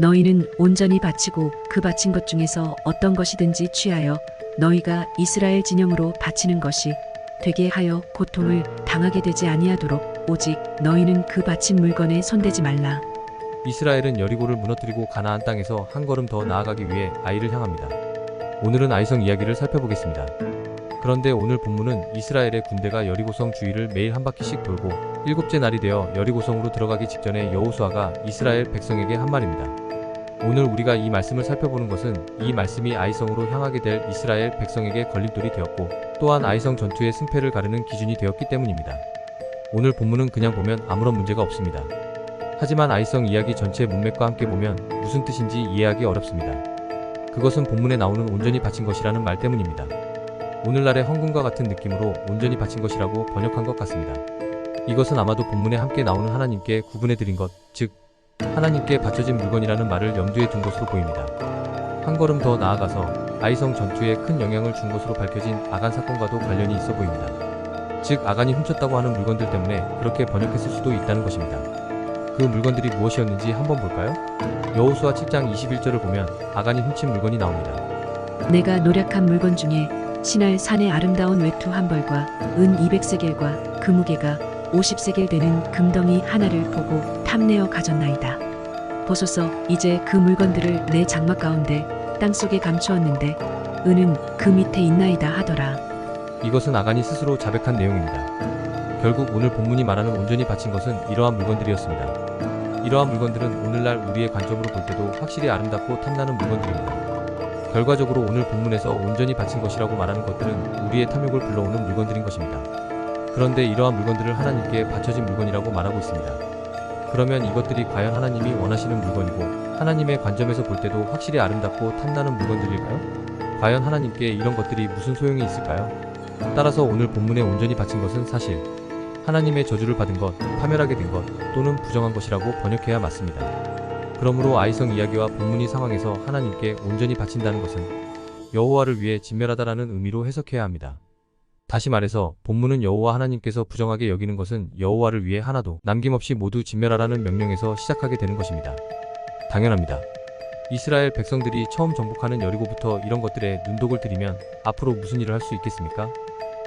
너희는 온전히 바치고 그 바친 것 중에서 어떤 것이든지 취하여 너희가 이스라엘 진영으로 바치는 것이 되게 하여 고통을 당하게 되지 아니하도록 오직 너희는 그 바친 물건에 손대지 말라. 이스라엘은 여리고를 무너뜨리고 가나안 땅에서 한 걸음 더 나아가기 위해 아이를 향합니다. 오늘은 아이성 이야기를 살펴보겠습니다. 그런데 오늘 본문은 이스라엘의 군대가 여리고성 주위를 매일 한 바퀴씩 돌고 일곱째 날이 되어 여리고성으로 들어가기 직전에 여호수아가 이스라엘 백성에게 한 말입니다. 오늘 우리가 이 말씀을 살펴보는 것은 이 말씀이 아이성으로 향하게 될 이스라엘 백성에게 걸림돌이 되었고 또한 아이성 전투의 승패를 가르는 기준이 되었기 때문입니다. 오늘 본문은 그냥 보면 아무런 문제가 없습니다. 하지만 아이성 이야기 전체의 문맥과 함께 보면 무슨 뜻인지 이해하기 어렵습니다. 그것은 본문에 나오는 온전히 바친 것이라는 말 때문입니다. 오늘날의 헌금과 같은 느낌으로 온전히 바친 것이라고 번역한 것 같습니다. 이것은 아마도 본문에 함께 나오는 하나님께 구분해 드린 것, 즉 하나님께 바쳐진 물건이라는 말을 염두에 둔 것으로 보입니다. 한 걸음 더 나아가서 아이성 전투에 큰 영향을 준 것으로 밝혀진 아간 사건과도 관련이 있어 보입니다. 즉 아간이 훔쳤다고 하는 물건들 때문에 그렇게 번역했을 수도 있다는 것입니다. 그 물건들이 무엇이었는지 한번 볼까요? 여호수아 7장 21절을 보면 아간이 훔친 물건이 나옵니다. 내가 노략한 물건 중에 시날 산의 아름다운 외투 한 벌과 은 200세겔과 그 무게가 50세겔 되는 금덩이 하나를 보고 탐내어 가졌나이다. 보소서, 이제 그 물건들을 내 장막 가운데 땅속에 감추었는데 은은 그 밑에 있나이다 하더라. 이것은 아간이 스스로 자백한 내용입니다. 결국 오늘 본문이 말하는 온전히 바친 것은 이러한 물건들이었습니다. 이러한 물건들은 오늘날 우리의 관점으로 볼 때도 확실히 아름답고 탐나는 물건들입니다. 결과적으로 오늘 본문에서 온전히 바친 것이라고 말하는 것들은 우리의 탐욕을 불러오는 물건들인 것입니다. 그런데 이러한 물건들을 하나님께 바쳐진 물건이라고 말하고 있습니다. 그러면 이것들이 과연 하나님이 원하시는 물건이고 하나님의 관점에서 볼 때도 확실히 아름답고 탐나는 물건들일까요? 과연 하나님께 이런 것들이 무슨 소용이 있을까요? 따라서 오늘 본문에 온전히 바친 것은 사실 하나님의 저주를 받은 것, 파멸하게 된 것 또는 부정한 것이라고 번역해야 맞습니다. 그러므로 아이성 이야기와 본문이 상황에서 하나님께 온전히 바친다는 것은 여호와를 위해 진멸하다라는 의미로 해석해야 합니다. 다시 말해서 본문은 여호와 하나님께서 부정하게 여기는 것은 여호와를 위해 하나도 남김없이 모두 진멸하라는 명령에서 시작하게 되는 것입니다. 당연합니다. 이스라엘 백성들이 처음 정복하는 여리고부터 이런 것들에 눈독을 들이면 앞으로 무슨 일을 할 수 있겠습니까?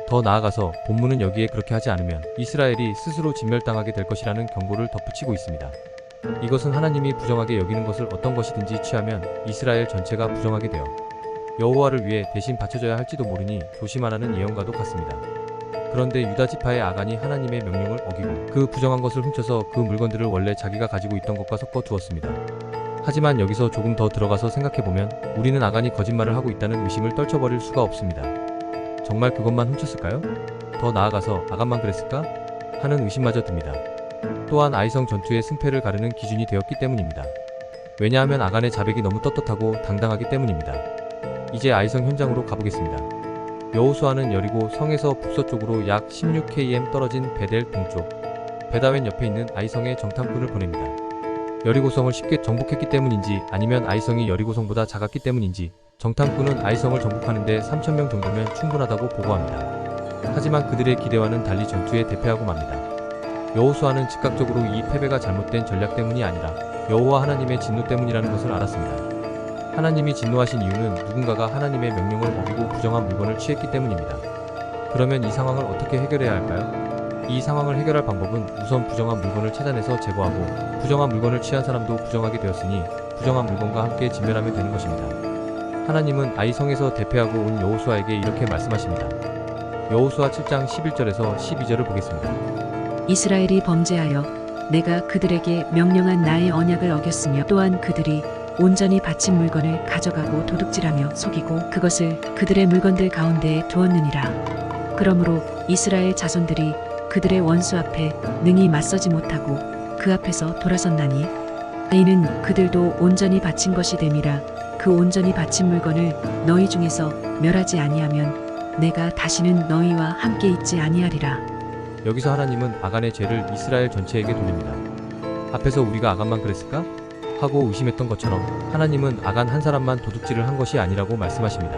더 나아가서 본문은 여기에 그렇게 하지 않으면 이스라엘이 스스로 진멸당하게 될 것이라는 경고를 덧붙이고 있습니다. 이것은 하나님이 부정하게 여기는 것을 어떤 것이든지 취하면 이스라엘 전체가 부정하게 되어 여호와를 위해 대신 바쳐져야 할지도 모르니 조심하라는 예언과도 같습니다. 그런데 유다 지파의 아간이 하나님의 명령을 어기고 그 부정한 것을 훔쳐서 그 물건들을 원래 자기가 가지고 있던 것과 섞어 두었습니다. 하지만 여기서 조금 더 들어가서 생각해보면 우리는 아간이 거짓말을 하고 있다는 의심을 떨쳐버릴 수가 없습니다. 정말 그것만 훔쳤을까요? 더 나아가서 아간만 그랬을까? 하는 의심마저 듭니다. 또한 아이성 전투의 승패를 가르는 기준이 되었기 때문입니다. 왜냐하면 아간의 자백이 너무 떳떳하고 당당하기 때문입니다. 이제 아이성 현장으로 가보겠습니다. 여호수아는 여리고 성에서 북서쪽으로 약 16km 떨어진 베델 동쪽 베다웬 옆에 있는 아이성에 정탐꾼을 보냅니다. 여리고성을 쉽게 정복했기 때문인지 아니면 아이성이 여리고성보다 작았기 때문인지 정탐꾼은 아이성을 정복하는데 3,000명 정도면 충분하다고 보고합니다. 하지만 그들의 기대와는 달리 전투에 대패하고 맙니다. 여호수아는 즉각적으로 이 패배가 잘못된 전략 때문이 아니라 여호와 하나님의 진노 때문이라는 것을 알았습니다. 하나님이 진노하신 이유는 누군가가 하나님의 명령을 어기고 부정한 물건을 취했기 때문입니다. 그러면 이 상황을 어떻게 해결해야 할까요? 이 상황을 해결할 방법은 우선 부정한 물건을 찾아내서 제거하고 부정한 물건을 취한 사람도 부정하게 되었으니 부정한 물건과 함께 진멸하면 되는 것입니다. 하나님은 아이성에서 대패하고 온 여호수아에게 이렇게 말씀하십니다. 여호수아 7장 11절에서 12절을 보겠습니다. 이스라엘이 범죄하여 내가 그들에게 명령한 나의 언약을 어겼으며 또한 그들이 온전히 바친 물건을 가져가고 도둑질하며 속이고 그것을 그들의 물건들 가운데에 두었느니라. 그러므로 이스라엘 자손들이 그들의 원수 앞에 능히 맞서지 못하고 그 앞에서 돌아섰나니 이는 그들도 온전히 바친 것이 됨이라. 그 온전히 바친 물건을 너희 중에서 멸하지 아니하면 내가 다시는 너희와 함께 있지 아니하리라. 여기서 하나님은 아간의 죄를 이스라엘 전체에게 돌립니다. 앞에서 우리가 아간만 그랬을까? 하고 의심했던 것처럼 하나님은 아간 한 사람만 도둑질을 한 것이 아니라고 말씀하십니다.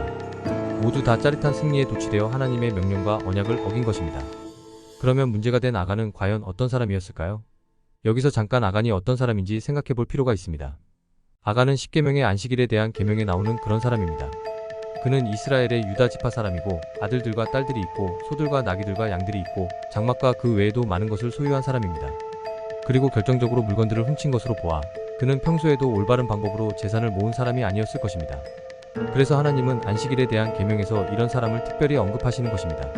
모두 다 짜릿한 승리에 도취되어 하나님의 명령과 언약을 어긴 것입니다. 그러면 문제가 된 아간은 과연 어떤 사람이었을까요? 여기서 잠깐 아간이 어떤 사람인지 생각해 볼 필요가 있습니다. 아간은 10계명의 안식일에 대한 계명에 나오는 그런 사람입니다. 그는 이스라엘의 유다 지파 사람이고 아들들과 딸들이 있고 소들과 나귀들과 양들이 있고 장막과 그 외에도 많은 것을 소유한 사람입니다. 그리고 결정적으로 물건들을 훔친 것으로 보아 그는 평소에도 올바른 방법으로 재산을 모은 사람이 아니었을 것입니다. 그래서 하나님은 안식일에 대한 계명에서 이런 사람을 특별히 언급하시는 것입니다.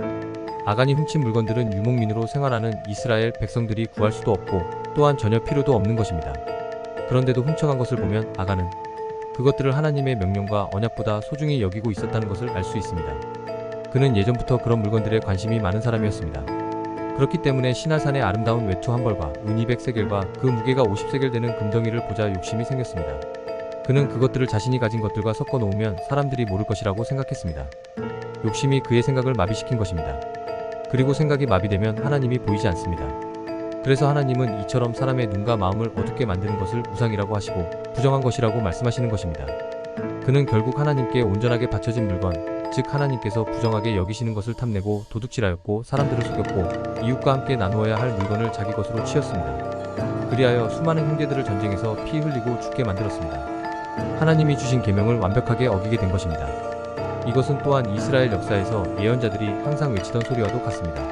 아간이 훔친 물건들은 유목민으로 생활하는 이스라엘 백성들이 구할 수도 없고 또한 전혀 필요도 없는 것입니다. 그런데도 훔쳐간 것을 보면 아간은 그것들을 하나님의 명령과 언약보다 소중히 여기고 있었다는 것을 알 수 있습니다. 그는 예전부터 그런 물건들에 관심이 많은 사람이었습니다. 그렇기 때문에 시나산의 아름다운 외투 한 벌과 은 200세겔과 그 무게가 50세겔 되는 금덩이를 보자 욕심이 생겼습니다. 그는 그것들을 자신이 가진 것들과 섞어 놓으면 사람들이 모를 것이라고 생각했습니다. 욕심이 그의 생각을 마비시킨 것입니다. 그리고 생각이 마비되면 하나님이 보이지 않습니다. 그래서 하나님은 이처럼 사람의 눈과 마음을 어둡게 만드는 것을 우상이라고 하시고 부정한 것이라고 말씀하시는 것입니다. 그는 결국 하나님께 온전하게 바쳐진 물건, 즉 하나님께서 부정하게 여기시는 것을 탐내고 도둑질하였고 사람들을 속였고 이웃과 함께 나누어야 할 물건을 자기 것으로 취했습니다. 그리하여 수많은 형제들을 전쟁에서 피 흘리고 죽게 만들었습니다. 하나님이 주신 계명을 완벽하게 어기게 된 것입니다. 이것은 또한 이스라엘 역사에서 예언자들이 항상 외치던 소리와도 같습니다.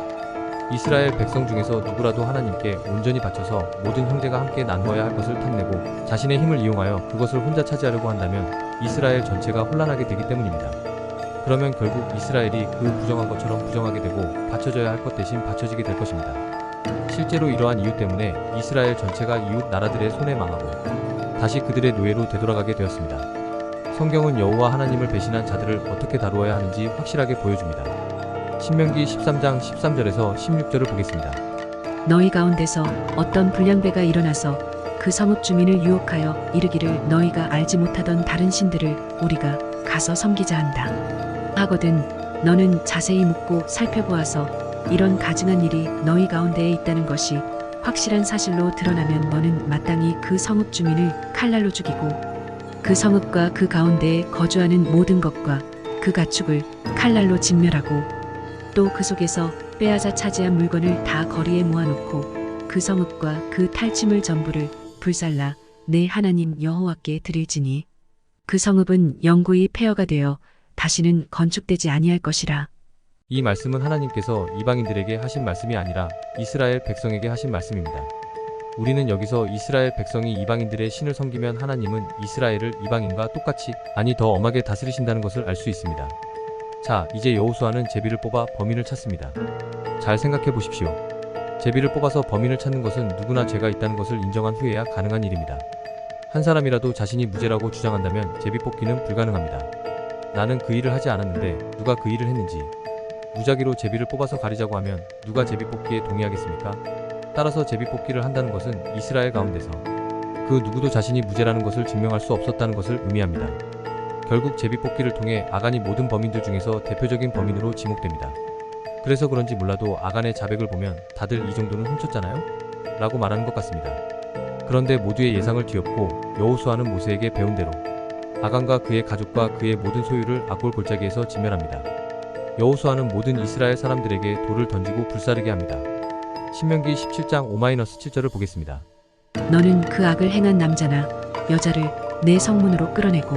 이스라엘 백성 중에서 누구라도 하나님께 온전히 바쳐서 모든 형제가 함께 나누어야 할 것을 탐내고 자신의 힘을 이용하여 그것을 혼자 차지하려고 한다면 이스라엘 전체가 혼란하게 되기 때문입니다. 그러면 결국 이스라엘이 그 부정한 것처럼 부정하게 되고 바쳐져야 할 것 대신 바쳐지게 될 것입니다. 실제로 이러한 이유 때문에 이스라엘 전체가 이웃 나라들의 손에 망하고 다시 그들의 노예로 되돌아가게 되었습니다. 성경은 여호와 하나님을 배신한 자들을 어떻게 다루어야 하는지 확실하게 보여줍니다. 신명기 13장 13절에서 16절을 보겠습니다. 너희 가운데서 어떤 불량배가 일어나서 그 성읍 주민을 유혹하여 이르기를 너희가 알지 못하던 다른 신들을 우리가 가서 섬기자 한다 하거든 너는 자세히 묻고 살펴보아서 이런 가증한 일이 너희 가운데에 있다는 것이 확실한 사실로 드러나면 너는 마땅히 그 성읍 주민을 칼날로 죽이고 그 성읍과 그 가운데에 거주하는 모든 것과 그 가축을 칼날로 진멸하고 또 그 속에서 빼앗아 차지한 물건을 다 거리에 모아놓고 그 성읍과 그 탈취물 전부를 불살라 내 하나님 여호와께 드릴지니 그 성읍은 영구히 폐허가 되어 다시는 건축되지 아니할 것이라. 이 말씀은 하나님께서 이방인들에게 하신 말씀이 아니라 이스라엘 백성에게 하신 말씀입니다. 우리는 여기서 이스라엘 백성이 이방인들의 신을 섬기면 하나님은 이스라엘을 이방인과 똑같이 아니 더 엄하게 다스리신다는 것을 알 수 있습니다. 자, 이제 여호수아는 제비를 뽑아 범인을 찾습니다. 잘 생각해 보십시오. 제비를 뽑아서 범인을 찾는 것은 누구나 죄가 있다는 것을 인정한 후에야 가능한 일입니다. 한 사람이라도 자신이 무죄라고 주장한다면 제비 뽑기는 불가능합니다. 나는 그 일을 하지 않았는데 누가 그 일을 했는지 무작위로 제비를 뽑아서 가리자고 하면 누가 제비 뽑기에 동의하겠습니까? 따라서 제비 뽑기를 한다는 것은 이스라엘 가운데서 그 누구도 자신이 무죄라는 것을 증명할 수 없었다는 것을 의미합니다. 결국 제비 뽑기를 통해 아간이 모든 범인들 중에서 대표적인 범인으로 지목됩니다. 그래서 그런지 몰라도 아간의 자백을 보면 다들 이 정도는 훔쳤잖아요? 라고 말하는 것 같습니다. 그런데 모두의 예상을 뒤엎고 여호수아는 모세에게 배운 대로 아간과 그의 가족과 그의 모든 소유를 악골 골짜기에서 진멸합니다. 여호수아는 모든 이스라엘 사람들에게 돌을 던지고 불사르게 합니다. 신명기 17장 5-7절을 보겠습니다. 너는 그 악을 행한 남자나 여자를 내 성문으로 끌어내고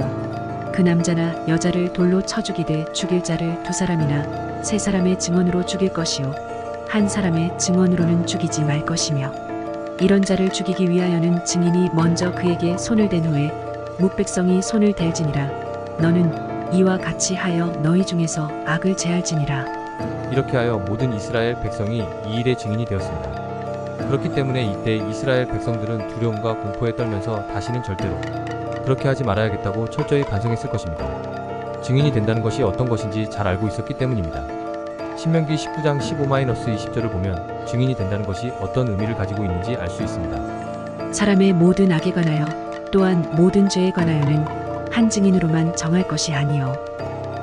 그 남자나 여자를 돌로 쳐 죽이되 죽일 자를 2사람이나 3사람의 증언으로 죽일 것이요 한 사람의 증언으로는 죽이지 말 것이며 이런 자를 죽이기 위하여는 증인이 먼저 그에게 손을 댄 후에 뭇백성이 손을 댈지니라. 너는 이와 같이 하여 너희 중에서 악을 제할지니라. 이렇게 하여 모든 이스라엘 백성이 이 일의 증인이 되었습니다. 그렇기 때문에 이때 이스라엘 백성들은 두려움과 공포에 떨면서 다시는 절대로 그렇게 하지 말아야겠다고 철저히 반성했을 것입니다. 증인이 된다는 것이 어떤 것인지 잘 알고 있었기 때문입니다. 신명기 19장 15-20절을 보면 증인이 된다는 것이 어떤 의미를 가지고 있는지 알 수 있습니다. 사람의 모든 악에 관하여 또한 모든 죄에 관하여는 한 증인으로만 정할 것이 아니요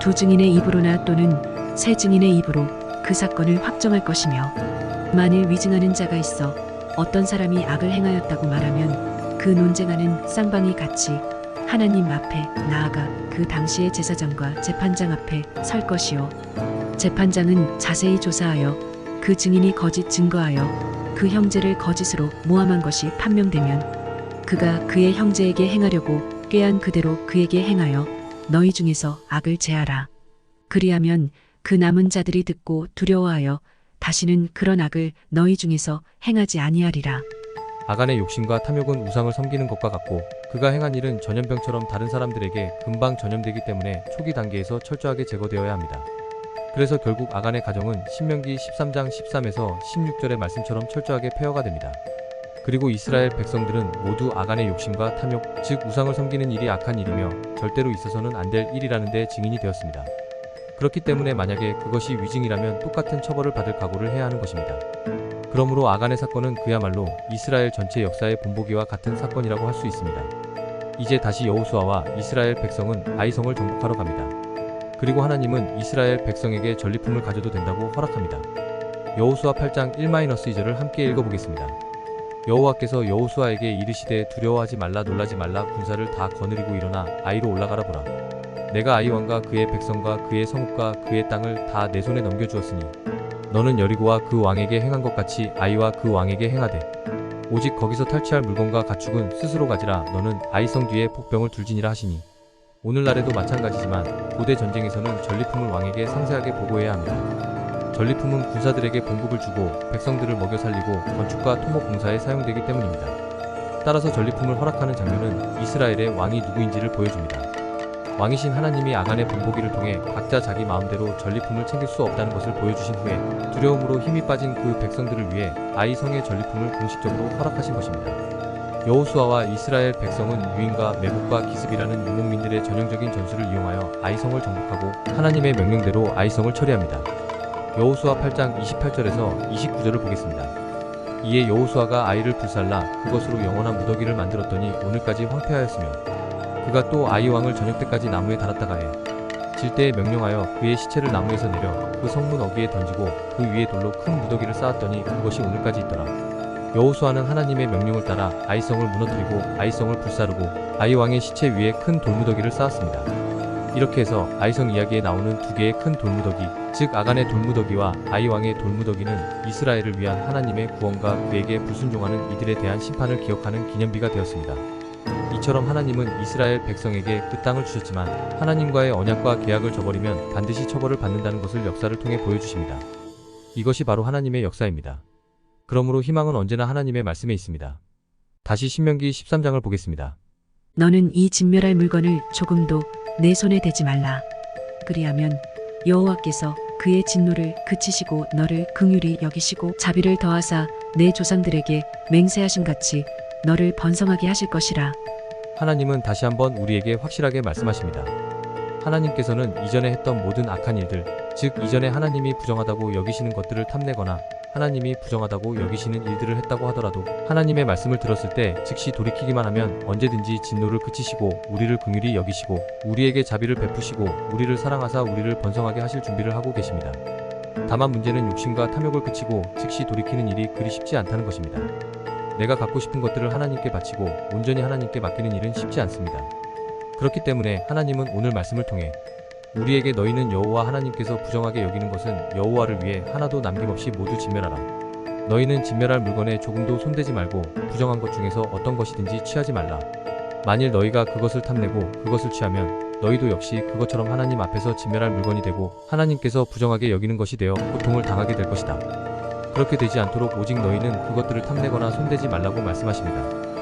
2증인의 입으로나 또는 3증인의 입으로 그 사건을 확정할 것이며 만일 위증하는 자가 있어 어떤 사람이 악을 행하였다고 말하면 그 논쟁하는 쌍방이 같이 하나님 앞에 나아가 그 당시의 제사장과 재판장 앞에 설 것이요 재판장은 자세히 조사하여 그 증인이 거짓 증거하여 그 형제를 거짓으로 모함한 것이 판명되면 그가 그의 형제에게 행하려고 꾀한 그대로 그에게 행하여 너희 중에서 악을 제하라. 그리하면 그 남은 자들이 듣고 두려워하여 다시는 그런 악을 너희 중에서 행하지 아니하리라. 아간의 욕심과 탐욕은 우상을 섬기는 것과 같고 그가 행한 일은 전염병처럼 다른 사람들에게 금방 전염되기 때문에 초기 단계에서 철저하게 제거되어야 합니다. 그래서 결국 아간의 가정은 신명기 13장 13에서 16절의 말씀처럼 철저하게 폐허가 됩니다. 그리고 이스라엘 백성들은 모두 아간의 욕심과 탐욕, 즉 우상을 섬기는 일이 악한 일이며 절대로 있어서는 안 될 일이라는 데 증인이 되었습니다. 그렇기 때문에 만약에 그것이 위증이라면 똑같은 처벌을 받을 각오를 해야 하는 것입니다. 그러므로 아간의 사건은 그야말로 이스라엘 전체 역사의 본보기와 같은 사건이라고 할 수 있습니다. 이제 다시 여호수아와 이스라엘 백성은 아이성을 정복하러 갑니다. 그리고 하나님은 이스라엘 백성에게 전리품을 가져도 된다고 허락합니다. 여호수아 8장 1-2절을 함께 읽어보겠습니다. 여호와께서 여호수아에게 이르시되 두려워하지 말라 놀라지 말라 군사를 다 거느리고 일어나 아이로 올라가라 보라. 내가 아이 왕과 그의 백성과 그의 성읍과 그의 땅을 다 내 손에 넘겨주었으니 너는 여리고와 그 왕에게 행한 것 같이 아이와 그 왕에게 행하되 오직 거기서 탈취할 물건과 가축은 스스로 가지라. 너는 아이성 뒤에 폭병을 둘지니라 하시니 오늘날에도 마찬가지지만 고대 전쟁에서는 전리품을 왕에게 상세하게 보고해야 합니다. 전리품은 군사들에게 공급을 주고 백성들을 먹여 살리고 건축과 토목 공사에 사용되기 때문입니다. 따라서 전리품을 허락하는 장면은 이스라엘의 왕이 누구인지를 보여줍니다. 왕이신 하나님이 아간의 본보기를 통해 각자 자기 마음대로 전리품을 챙길 수 없다는 것을 보여주신 후에 두려움으로 힘이 빠진 그 백성들을 위해 아이성의 전리품을 공식적으로 허락하신 것입니다. 여호수아와 이스라엘 백성은 유인과 매복과 기습이라는 유목민들의 전형적인 전술을 이용하여 아이성을 정복하고 하나님의 명령대로 아이성을 처리합니다. 여호수아 8장 28절에서 29절을 보겠습니다. 이에 여호수아가 아이를 불살라 그것으로 영원한 무더기를 만들었더니 오늘까지 황폐하였으며 그가 또 아이 왕을 저녁 때까지 나무에 달았다가 해 질 때에 명령하여 그의 시체를 나무에서 내려 그 성문 어귀에 던지고 그 위에 돌로 큰 무더기를 쌓았더니 그것이 오늘까지 있더라. 여호수아는 하나님의 명령을 따라 아이성을 무너뜨리고 아이성을 불사르고 아이 왕의 시체 위에 큰 돌무더기를 쌓았습니다. 이렇게 해서 아이성 이야기에 나오는 두 개의 큰 돌무더기, 즉 아간의 돌무더기와 아이 왕의 돌무더기는 이스라엘을 위한 하나님의 구원과 그에게 불순종하는 이들에 대한 심판을 기억하는 기념비가 되었습니다. 이처럼 하나님은 이스라엘 백성에게 그 땅을 주셨지만 하나님과의 언약과 계약을 저버리면 반드시 처벌을 받는다는 것을 역사를 통해 보여주십니다. 이것이 바로 하나님의 역사입니다. 그러므로 희망은 언제나 하나님의 말씀에 있습니다. 다시 신명기 13장을 보겠습니다. 너는 이 진멸할 물건을 조금도 내 손에 대지 말라. 그리하면 여호와께서 그의 진노를 그치시고 너를 긍휼히 여기시고 자비를 더하사 내 조상들에게 맹세하심 같이 너를 번성하게 하실 것이라. 하나님은 다시 한번 우리에게 확실하게 말씀하십니다. 하나님께서는 이전에 했던 모든 악한 일들, 즉 이전에 하나님이 부정하다고 여기시는 것들을 탐내거나 하나님이 부정하다고 여기시는 일들을 했다고 하더라도 하나님의 말씀을 들었을 때 즉시 돌이키기만 하면 언제든지 진노를 그치시고 우리를 긍휼히 여기시고 우리에게 자비를 베푸시고 우리를 사랑하사 우리를 번성하게 하실 준비를 하고 계십니다. 다만 문제는 욕심과 탐욕을 그치고 즉시 돌이키는 일이 그리 쉽지 않다는 것입니다. 내가 갖고 싶은 것들을 하나님께 바치고 온전히 하나님께 맡기는 일은 쉽지 않습니다. 그렇기 때문에 하나님은 오늘 말씀을 통해 우리에게 너희는 여호와 하나님께서 부정하게 여기는 것은 여호와를 위해 하나도 남김없이 모두 진멸하라. 너희는 진멸할 물건에 조금도 손대지 말고 부정한 것 중에서 어떤 것이든지 취하지 말라. 만일 너희가 그것을 탐내고 그것을 취하면 너희도 역시 그것처럼 하나님 앞에서 진멸할 물건이 되고 하나님께서 부정하게 여기는 것이 되어 고통을 당하게 될 것이다. 그렇게 되지 않도록 오직 너희는 그것들을 탐내거나 손대지 말라고 말씀하십니다.